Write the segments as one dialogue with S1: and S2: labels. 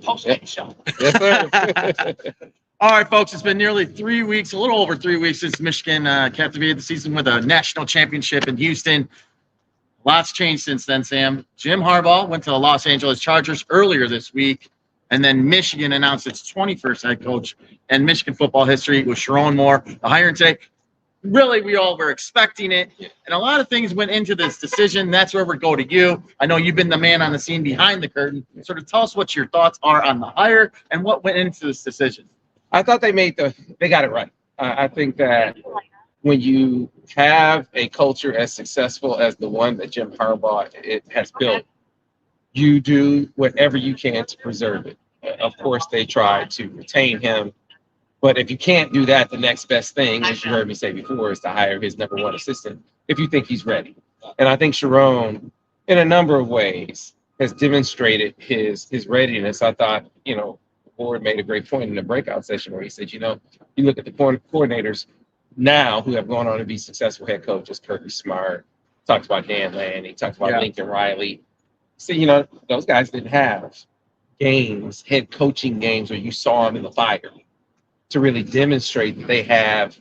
S1: post-game show.
S2: Yes, sir.
S1: All right, folks, it's been nearly 3 weeks, a little over 3 weeks since Michigan captivated the season with a national championship in Houston. Lots changed since then, Sam. Jim Harbaugh went to the Los Angeles Chargers earlier this week, and then Michigan announced its 21st head coach in Michigan football history with Sherrone Moore, the hiring today. Really, we all were expecting it, and a lot of things went into this decision. That's where we go to you. I know you've been the man on the scene behind the curtain. Sort of tell us what your thoughts are on the hire and what went into this decision.
S2: I thought they got it right. I think that when you have a culture as successful as the one that Jim Harbaugh has built, you do whatever you can to preserve it. Of course, they tried to retain him, but if you can't do that, the next best thing, as you heard me say before, is to hire his number one assistant if you think he's ready. And I think Sherrone, in a number of ways, has demonstrated his readiness. I thought, Ward made a great point in the breakout session where he said, you look at the coordinators now who have gone on to be successful head coaches, Kirby Smart, talks about Dan Lanning, talks about Lincoln Riley. So, those guys didn't have head coaching games where you saw them in the fire to really demonstrate that they have,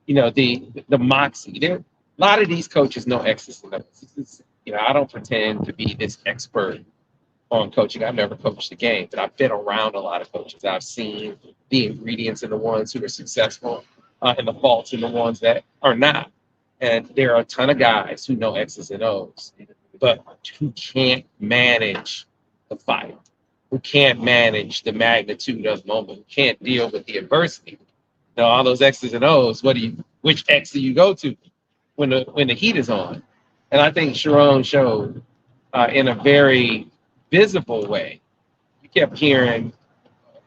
S2: the moxie. A lot of these coaches know X's and O's. I don't pretend to be this expert on coaching. I've never coached a game, but I've been around a lot of coaches. I've seen the ingredients in the ones who are successful and the faults in the ones that are not. And there are a ton of guys who know X's and O's, but who can't manage the fire, who can't manage the magnitude of the moment, who can't deal with the adversity. All those X's and O's, which X do you go to when the heat is on? And I think Sherrone showed in a very visible way. You kept hearing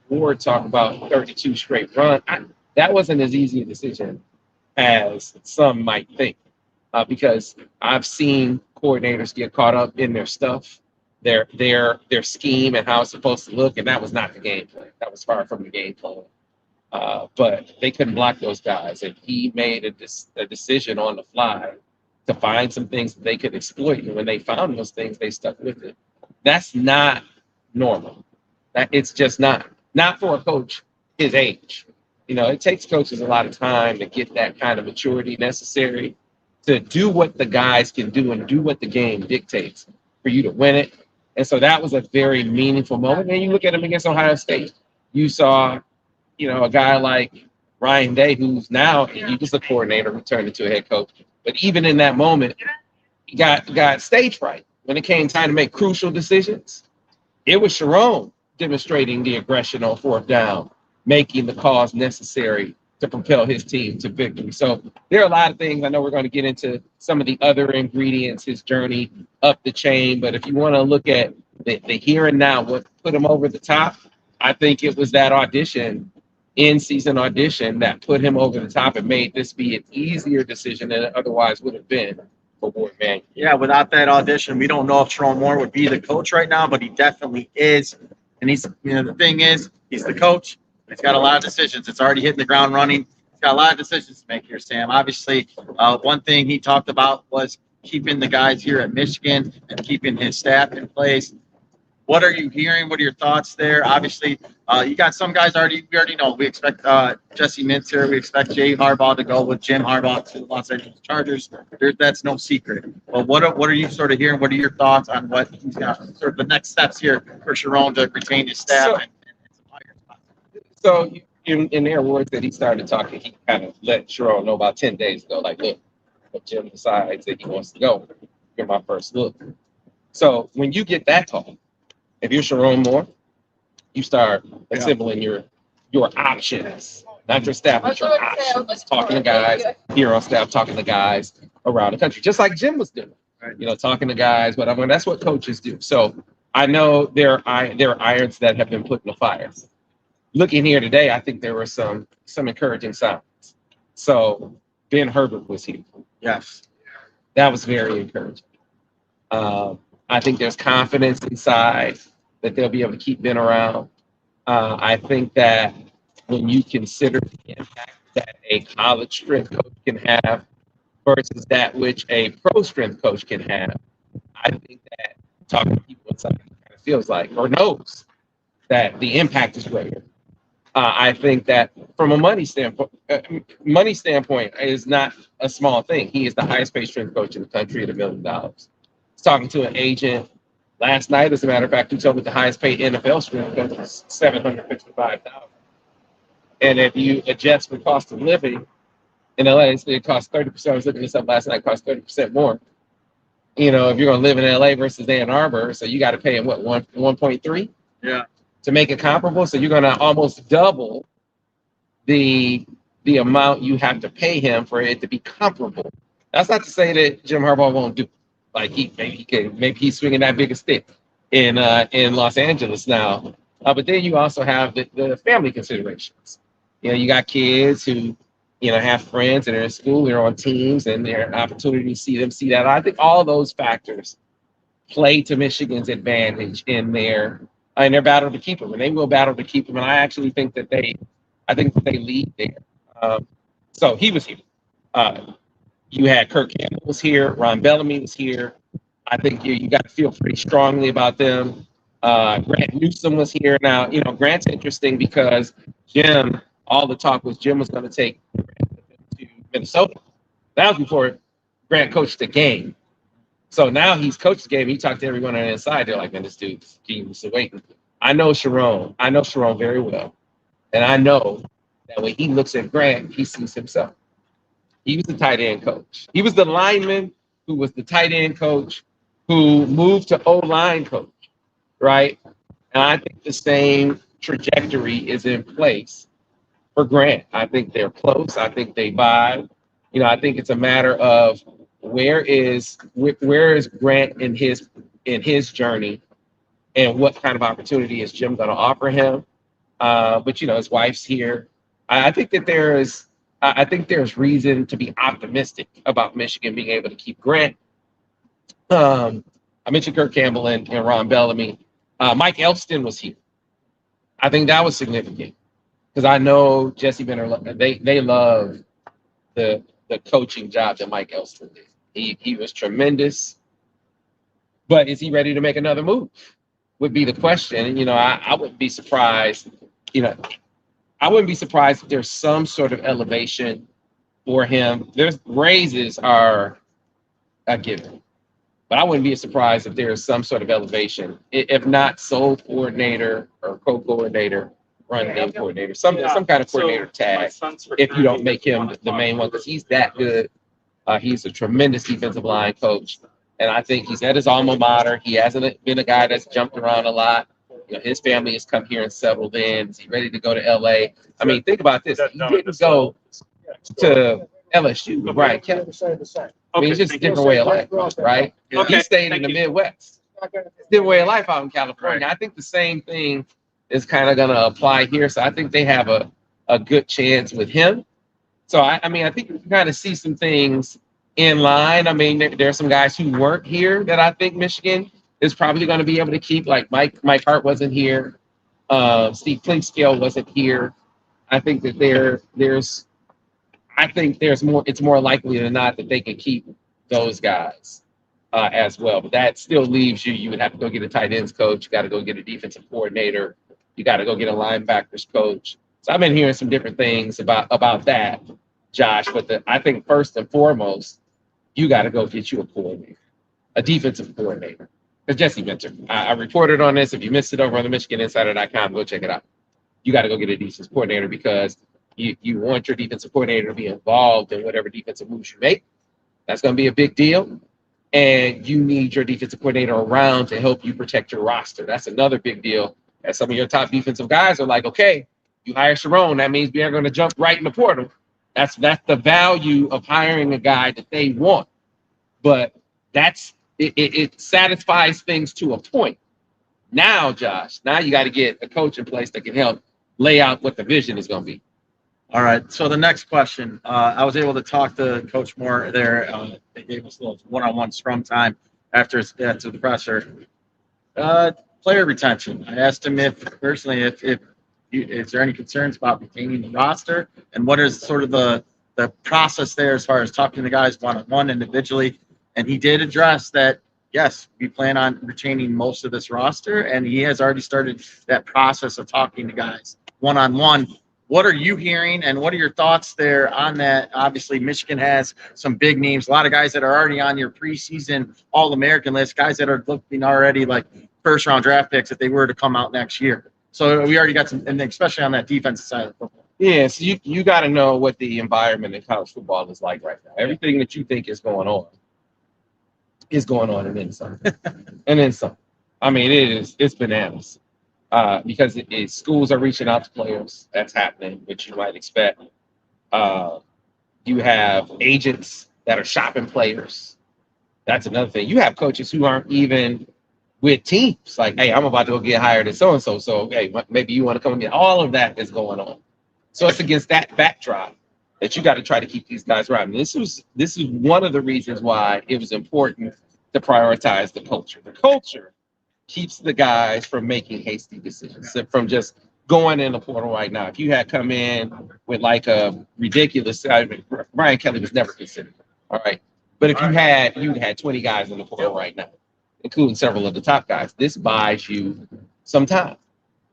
S2: Ward talk about 32 straight run. That wasn't as easy a decision as some might think, because I've seen coordinators get caught up in their stuff, their scheme and how it's supposed to look, and that was not the game plan. That was far from the game plan. But they couldn't block those guys, and he made a decision on the fly to find some things that they could exploit. And when they found those things, they stuck with it. That's not normal. It's just not for a coach his age. It takes coaches a lot of time to get that kind of maturity necessary to do what the guys can do and do what the game dictates for you to win it. And so that was a very meaningful moment. And you look at him against Ohio State. You saw, a guy like Ryan Day, who's now he was a coordinator who turned into a head coach. But even in that moment, he got stage fright. When it came time to make crucial decisions, it was Sherrone demonstrating the aggression on fourth down, making the calls necessary to propel his team to victory. So there are a lot of things. I know we're going to get into some of the other ingredients, his journey up the chain. But if you want to look at the here and now, what put him over the top, I think it was that in-season audition that put him over the top and made this be an easier decision than it otherwise would have been for Ward Manuel.
S1: Yeah, without that audition, we don't know if Sherrone Moore would be the coach right now, but he definitely is. And he's, the thing is, he's the coach. He's got a lot of decisions. It's already hitting the ground running. He's got a lot of decisions to make here, Sam. Obviously, one thing he talked about was keeping the guys here at Michigan and keeping his staff in place. What are you hearing? What are your thoughts there? Obviously, you got some guys we already know. We expect Jesse Mintz here. We expect Jay Harbaugh to go with Jim Harbaugh to the Los Angeles Chargers. That's no secret. But what are you sort of hearing? What are your thoughts on what he's got, sort of the next steps here for Sherrone to retain his staff and some higher spots?
S2: So in their words that he started talking, he kind of let Sherrone know about 10 days ago, like, look, if Jim decides that he wants to go, you're my first look. So when you get that call, if you're Sherrone Moore, you start assembling your options, not your staff, but your options. Talking to guys here on staff, talking to guys around the country, just like Jim was doing. Talking to guys, but that's what coaches do. So I know there are irons that have been put in the fire. Looking here today, I think there were some encouraging signs. So Ben Herbert was here.
S1: Yes,
S2: that was very encouraging. I think there's confidence inside that they'll be able to keep Ben around. I think that when you consider the impact that a college strength coach can have versus that which a pro strength coach can have, I think that talking to people inside kind of feels like, or knows that the impact is greater. I think that from a money standpoint is not a small thing. He is the highest paid strength coach in the country at $1 million. I was talking to an agent last night, as a matter of fact, who told me the highest paid NFL strength coach is $755,000. And if you adjust for cost of living in LA, it costs 30%. I was looking this up last night, it costs 30% more. You know, if you're going to live in LA versus Ann Arbor, so you got to pay him what, 1.3?
S1: Yeah.
S2: To make it comparable. So you're going to almost double the amount you have to pay him for it to be comparable. That's not to say that Jim Harbaugh won't do it. Like maybe he's swinging that bigger stick in Los Angeles now. But then you also have the family considerations. You know, you got kids who, you know, have friends and they're in school, they're on teams, and their opportunity to see that. I think all those factors play to Michigan's advantage in their battle to keep him, and they will battle to keep him. And I actually think that they lead there. So he was here. You had Kirk Campbell was here. Ron Bellamy was here. I think you got to feel pretty strongly about them. Grant Newsom was here. Now, you know, Grant's interesting because Jim, all the talk was Jim was going to take to Minnesota. That was before Grant coached the game. So now he's coached the game. He talked to everyone on the inside. They're like, man, this dude's genius. So wait, I know Sherrone very well. And I know that when he looks at Grant, he sees himself. He was the tight end coach. He was the lineman who was the tight end coach who moved to O-line coach, right? And I think the same trajectory is in place for Grant. I think they're close. I think they vibe. You know, I think it's a matter of where is Grant in his journey, and what kind of opportunity is Jim going to offer him? But you know, his wife's here. I think there's reason to be optimistic about Michigan being able to keep Grant. I mentioned Kirk Campbell and Ron Bellamy. Mike Elston was here. I think that was significant because I know Jesse Benner. They love the coaching job that Mike Elston did. He was tremendous, but is he ready to make another move? Would be the question. And, you know, I wouldn't be surprised. You know, I wouldn't be surprised if there's some sort of elevation for him. There's raises are a given, but I wouldn't be surprised if there's some sort of elevation, if not sole coordinator or co-coordinator, run game coordinator, some kind of coordinator tag. If you don't make him the main one, because he's that good. He's a tremendous defensive line coach, and I think he's at his alma mater. He hasn't been a guy that's jumped around a lot. You know, his family has come here and settled in. Is he ready to go to LA? I mean, think about this. He didn't go to LSU, right? I mean, it's just a different way of life, right? He stayed in the Midwest. Different way of life out in California. I think the same thing is kind of going to apply here. So I think they have a good chance with him. So, I mean, I think you kind of see some things in line. I mean, there are some guys who weren't here that I think Michigan is probably going to be able to keep. Like Mike Hart wasn't here. Steve Clinkscale wasn't here. I think that there's more. It's more likely than not that they can keep those guys as well. But that still leaves you would have to go get a tight ends coach. You got to go get a defensive coordinator. You got to go get a linebackers coach. So I've been hearing some different things about that, Josh. But I think first and foremost, you got to go get you a coordinator, a defensive coordinator. Because Jesse mentioned, I reported on this. If you missed it over on the MichiganInsider.com, go check it out. You got to go get a defensive coordinator because you want your defensive coordinator to be involved in whatever defensive moves you make. That's going to be a big deal. And you need your defensive coordinator around to help you protect your roster. That's another big deal. As some of your top defensive guys are like, okay, you hire Sherrone, that means we are going to jump right in the portal. That's the value of hiring a guy that they want. But it satisfies things to a point. Now, Josh, you got to get a coach in place that can help lay out what the vision is going to be.
S1: All right. So the next question, I was able to talk to Coach Moore there. They gave us a little one-on-one scrum time after the presser. Player retention. I asked him if is there any concerns about retaining the roster, and what is sort of the process there as far as talking to the guys one-on-one individually. And he did address that yes, we plan on retaining most of this roster, and he has already started that process of talking to guys one-on-one. What are you hearing, and what are your thoughts there on that? Obviously, Michigan has some big names, a lot of guys that are already on your preseason All-American list, guys that are looking already like first-round draft picks if they were to come out next year. So we already got some, and especially on that defensive side of football.
S2: Yeah, so you got to know what the environment in college football is like right now. Everything that you think is going on, and then some. And then some. I mean, it's bananas. Because schools are reaching out to players. That's happening, which you might expect. You have agents that are shopping players. That's another thing. You have coaches who aren't even with teams. Like, hey, I'm about to go get hired at so-and-so. So, hey, maybe you want to come and get. All of that is going on. So it's against that backdrop that you got to try to keep these guys right. And this is one of the reasons why it was important to prioritize the culture. The culture keeps the guys from making hasty decisions, from just going in the portal right now. If you had come in with like a ridiculous, Brian Kelly was never considered. All right. But if you'd had 20 guys in the portal right now, including several of the top guys, this buys you some time.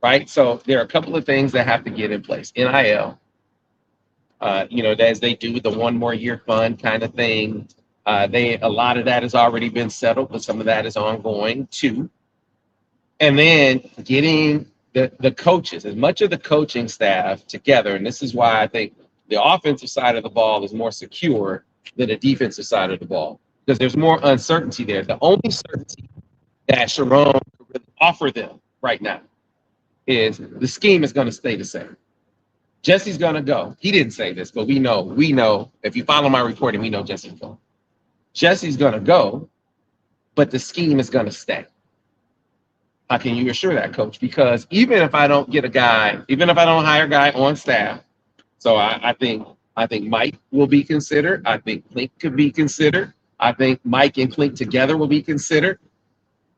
S2: Right. So there are a couple of things that have to get in place. NIL, as they do the one more year fund kind of thing. A lot of that has already been settled, but some of that is ongoing too. And then getting the coaches, as much of the coaching staff together. And this is why I think the offensive side of the ball is more secure than the defensive side of the ball, because there's more uncertainty there. The only certainty that Sherrone could really offer them right now is the scheme is going to stay the same. Jesse's going to go. He didn't say this, but we know, if you follow my reporting, we know Jesse's going. Jesse's going to go, but the scheme is going to stay. How can you assure that, coach? Because even if I don't hire a guy on staff, so I think Mike will be considered. I think Klink could be considered. I think Mike and Klink together will be considered.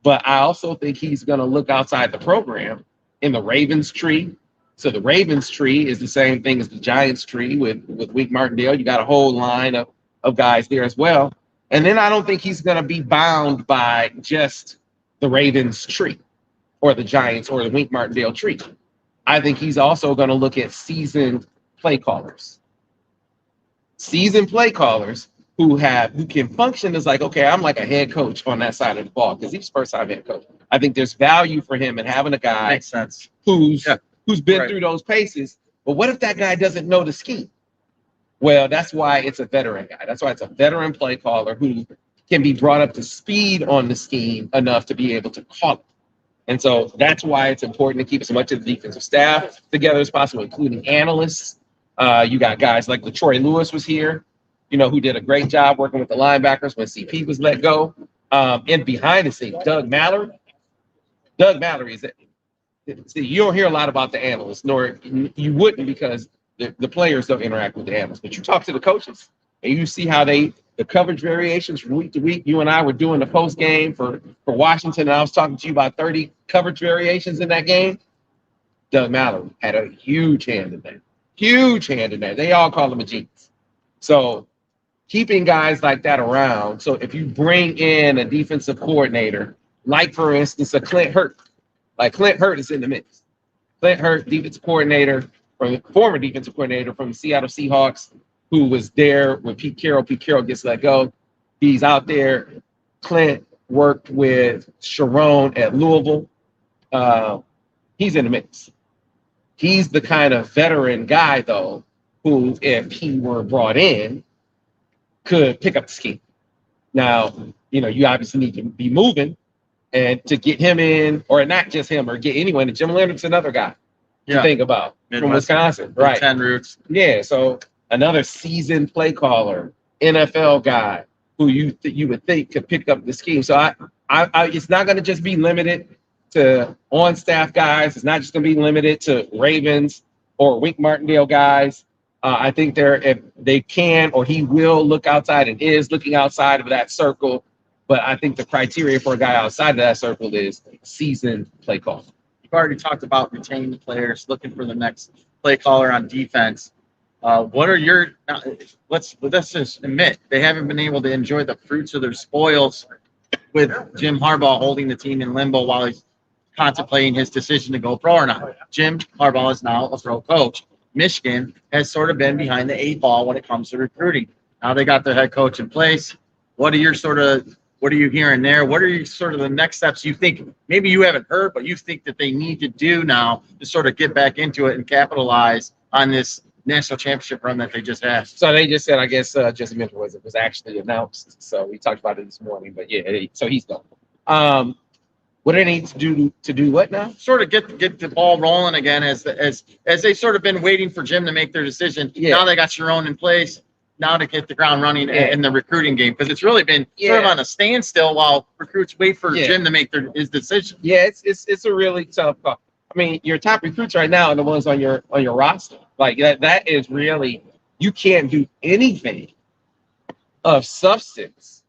S2: But I also think he's going to look outside the program in the Ravens tree. So the Ravens tree is the same thing as the Giants tree with Wink Martindale. You got a whole line of guys there as well. And then I don't think he's going to be bound by just the Ravens tree or the Giants or the Wink Martindale tree. I think he's also going to look at seasoned play callers. Seasoned play callers who can function as like, okay, I'm like a head coach on that side of the ball because he's first-time head coach. I think there's value for him in having a guy
S1: Makes sense.
S2: who's been through those paces. But what if that guy doesn't know the scheme? Well, that's why it's a veteran guy. That's why it's a veteran play caller who can be brought up to speed on the scheme enough to be able to call it. And so that's why it's important to keep as much of the defensive staff together as possible, including analysts. You got guys like LaTroy Lewis was here, who did a great job working with the linebackers when CP was let go. And behind the scenes, Doug Mallory is see, you don't hear a lot about the analysts, nor you wouldn't, because the players don't interact with the analysts. But you talk to the coaches and you see how the coverage variations from week to week. You and I were doing the post game for Washington, and I was talking to you about 30 coverage variations in that game. Doug Mallory had a huge hand in that. Huge hand in that. They all call him a genius. So keeping guys like that around. So if you bring in a defensive coordinator, like for instance, a Clint Hurt, like Clint Hurt is in the mix. Clint Hurt, former defensive coordinator from the Seattle Seahawks, who was there when Pete Carroll gets let go. He's out there. Clint worked with Sherrone at Louisville. He's in the mix. He's the kind of veteran guy, though, who, if he were brought in, could pick up the scheme. Now, you obviously need to be moving, and to get him in, or not just him, or get anyone. And Jim Leonard's another guy to think about from Wisconsin, right?
S1: 10 roots.
S2: Yeah, so another seasoned play caller, NFL guy who you would think could pick up the scheme. So I it's not going to just be limited to on-staff guys. It's not just going to be limited to Ravens or Wink Martindale guys. I think if they can, or he will look outside and is looking outside of that circle. But I think the criteria for a guy outside of that circle is seasoned play caller.
S1: You've already talked about retaining the players, looking for the next play caller on defense. What are your? Let's just admit they haven't been able to enjoy the fruits of their spoils with Jim Harbaugh holding the team in limbo while he's contemplating his decision to go pro or not. Jim Harbaugh is now a pro coach. Michigan has sort of been behind the 8 ball when it comes to recruiting. Now they got their head coach in place. What are you hearing there? What are you sort of the next steps you think maybe you haven't heard, but you think that they need to do now to sort of get back into it and capitalize on this national championship run that they just had?
S2: So they just said, I guess, just mentioned it was actually announced. So we talked about it this morning, but yeah, so he's done. What do they need to do what now?
S1: Sort of get the ball rolling again as they sort of been waiting for Jim to make their decision.
S2: Yeah.
S1: Now they got Sherrone in place. Now to get the ground running in the recruiting game, because it's really been sort of on a standstill while recruits wait for Jim to make his decision.
S2: Yeah, it's a really tough call. I mean, your top recruits right now are the ones on your roster. Like that is really, you can't do anything of substance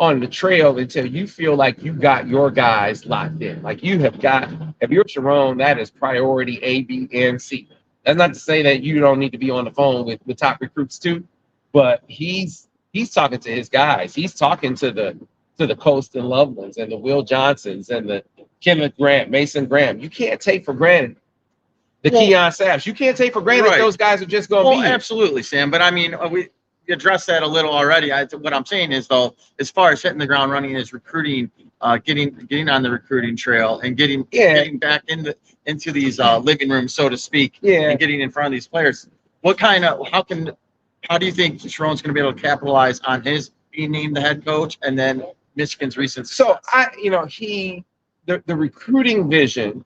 S2: on the trail until you feel like you got your guys locked in. Like you have got, if you're Sherrone, that is priority A, B, and C. That's not to say that you don't need to be on the phone with the top recruits too. But he's talking to his guys. He's talking to the Coast and Lovelands and the Will Johnsons and the Kenneth Grant, Mason Graham. You can't take for granted the Keon Saps. You can't take for granted those guys are just going to be here.
S1: Absolutely, Sam. But I mean, we addressed that a little already. What I'm saying is, though, as far as hitting the ground running is recruiting, getting on the recruiting trail and getting back into these living rooms, so to speak, and getting in front of these players. How do you think Sherrone's going to be able to capitalize on his being named the head coach and then Michigan's recent success?
S2: So the recruiting vision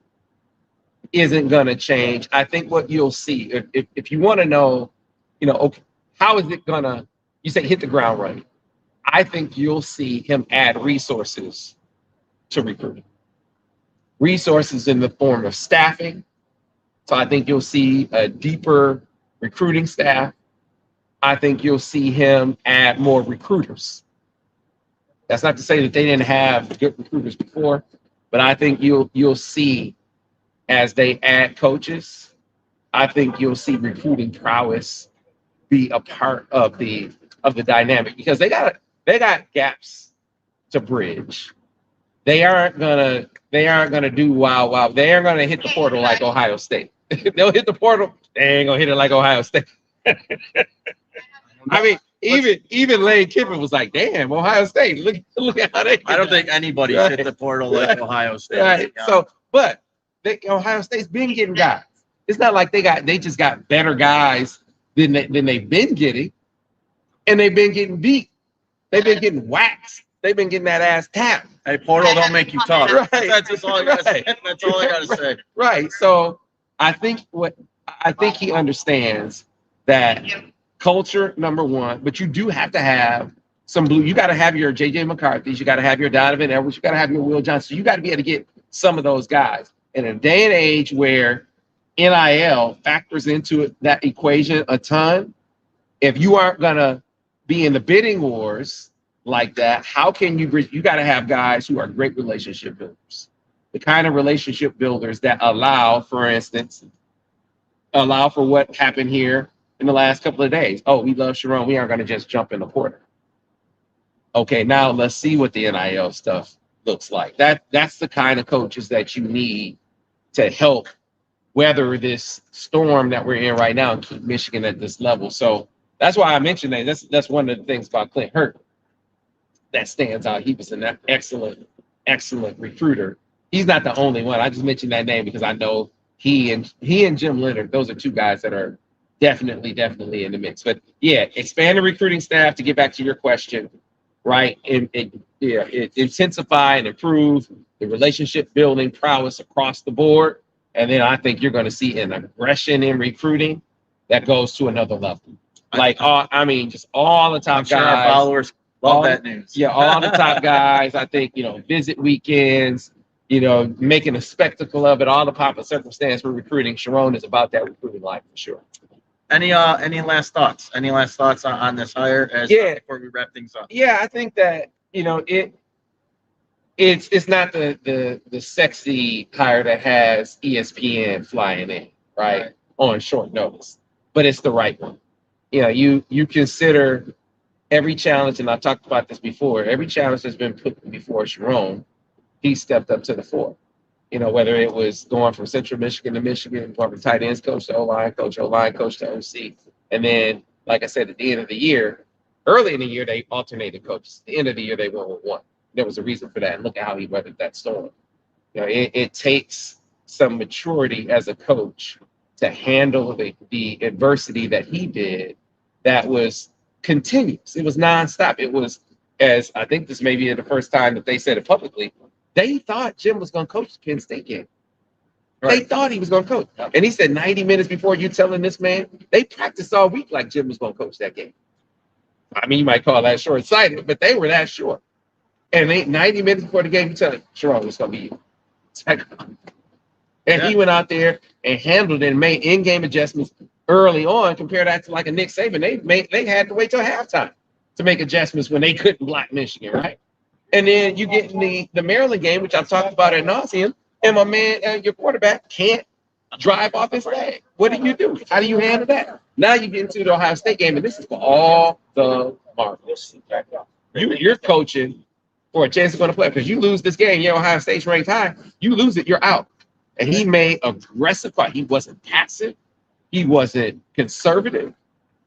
S2: isn't going to change. I think what you'll see, if you want to know, okay, how is it going to, you say hit the ground running. I think you'll see him add resources to recruiting. Resources in the form of staffing. So I think you'll see a deeper recruiting staff. I think you'll see him add more recruiters. That's not to say that they didn't have good recruiters before, but I think you'll see as they add coaches, I think you'll see recruiting prowess be a part of the dynamic because they got gaps to bridge. They aren't gonna do wow. They aren't gonna hit the portal like Ohio State. They'll hit the portal. They ain't gonna hit it like Ohio State. I mean, even Lane Kiffin was like, "Damn, Ohio State! Look at how they."
S1: I don't think anybody's hit the portal like Ohio State.
S2: Right. So, but Ohio State's been getting guys. It's not like they just got better guys than they've been getting, and they've been getting beat. They've been getting waxed. They've been getting that ass tapped.
S1: Hey, portal don't make you tough.
S2: Right.
S1: That's just all I gotta say. That's all I gotta say.
S2: Right. So I think he understands that. Culture, number one, but you do have to have some blue. You got to have your J.J. McCarthy's. You got to have your Donovan Edwards. You got to have your Will Johnson. You got to be able to get some of those guys. In a day and age where NIL factors into that equation a ton, if you aren't going to be in the bidding wars like that, how can you got to have guys who are great relationship builders. The kind of relationship builders that allow, for instance, for what happened here in the last couple of days. Oh, we love Sherrone. We aren't going to just jump in the portal. Okay, now let's see what the NIL stuff looks like. That's the kind of coaches that you need to help weather this storm that we're in right now and keep Michigan at this level. So that's why I mentioned that. That's one of the things about Clint Hurt that stands out. He was an excellent recruiter. He's not the only one. I just mentioned that name because I know he and Jim Leonard, those are two guys that are definitely in the mix. But yeah, expand the recruiting staff to get back to your question, right? And intensify and improve the relationship building prowess across the board. And then I think you're going to see an aggression in recruiting that goes to another level. Like, just all the top
S1: I'm sure
S2: guys.
S1: our followers love that news.
S2: Yeah, all the top guys. I think, visit weekends, making a spectacle of it, all the pomp and circumstance for recruiting. Sherrone is about that recruiting life for sure.
S1: Any last thoughts? Any last thoughts on this hire before we wrap things up?
S2: Yeah, I think that, it's not the sexy hire that has ESPN flying in, right? On short notice, but it's the right one. You consider every challenge, and I've talked about this before, every challenge that's been put before Sherrone, he stepped up to the fore. You know, whether it was going from Central Michigan to Michigan, going from tight ends coach to O-line coach to OC. And then, like I said, at the end of the year, early in the year, they alternated coaches. At the end of the year, they went with one. There was a reason for that. And look at how he weathered that storm. You know, it takes some maturity as a coach to handle the adversity that he did that was continuous. It was nonstop. It was, as I think this may be the first time that they said it publicly, they thought Jim was going to coach the Penn State game. Right. They thought he was going to coach. And he said 90 minutes before you telling this man, they practiced all week like Jim was going to coach that game. I mean, you might call that short-sighted, but they were that short. And 90 minutes before the game, you tell him, Sherrone, it's going to be you. And he went out there and handled it and made in-game adjustments early on. Compare that to like a Nick Saban. They had to wait till halftime to make adjustments when they couldn't block Michigan, right? And then you get in the Maryland game, which I've talked about ad nauseum, and my man, your quarterback can't drive off his leg. What do you do? How do you handle that? Now you get into the Ohio State game, and this is for all the marbles. You're coaching for a chance to go to play, because you lose this game, Ohio State's ranked high, you lose it, you're out. And he made aggressive calls. He wasn't passive. He wasn't conservative.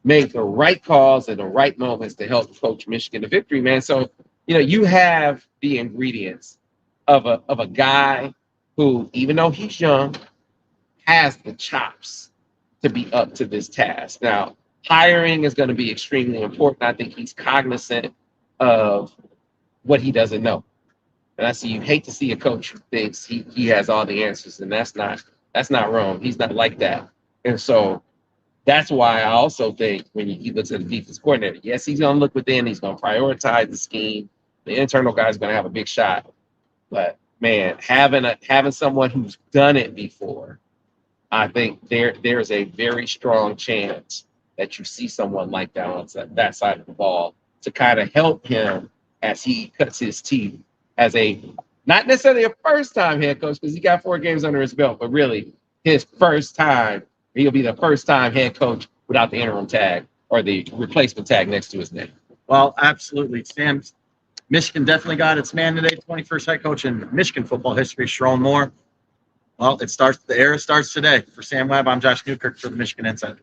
S2: Made the right calls at the right moments to help coach Michigan to victory, man. So, you have the ingredients of a guy who, even though he's young, has the chops to be up to this task. Now, hiring is going to be extremely important. I think he's cognizant of what he doesn't know. And you hate to see a coach who thinks he has all the answers, and that's not wrong. He's not like that. And so that's why I also think when he looks at the defense coordinator, yes, he's going to look within. He's going to prioritize the scheme. The internal guy's going to have a big shot. But, man, having someone who's done it before, I think there's a very strong chance that you see someone like that on that side of the ball to kind of help him as he cuts his teeth as not necessarily a first-time head coach, because he got 4 games under his belt, but really his first time. He'll be the first-time head coach without the interim tag or the replacement tag next to his name.
S1: Well, absolutely. Sam, Michigan definitely got its man today, 21st head coach in Michigan football history, Sherrone Moore. Well, the era starts today. For Sam Webb, I'm Josh Newkirk for the Michigan Insider.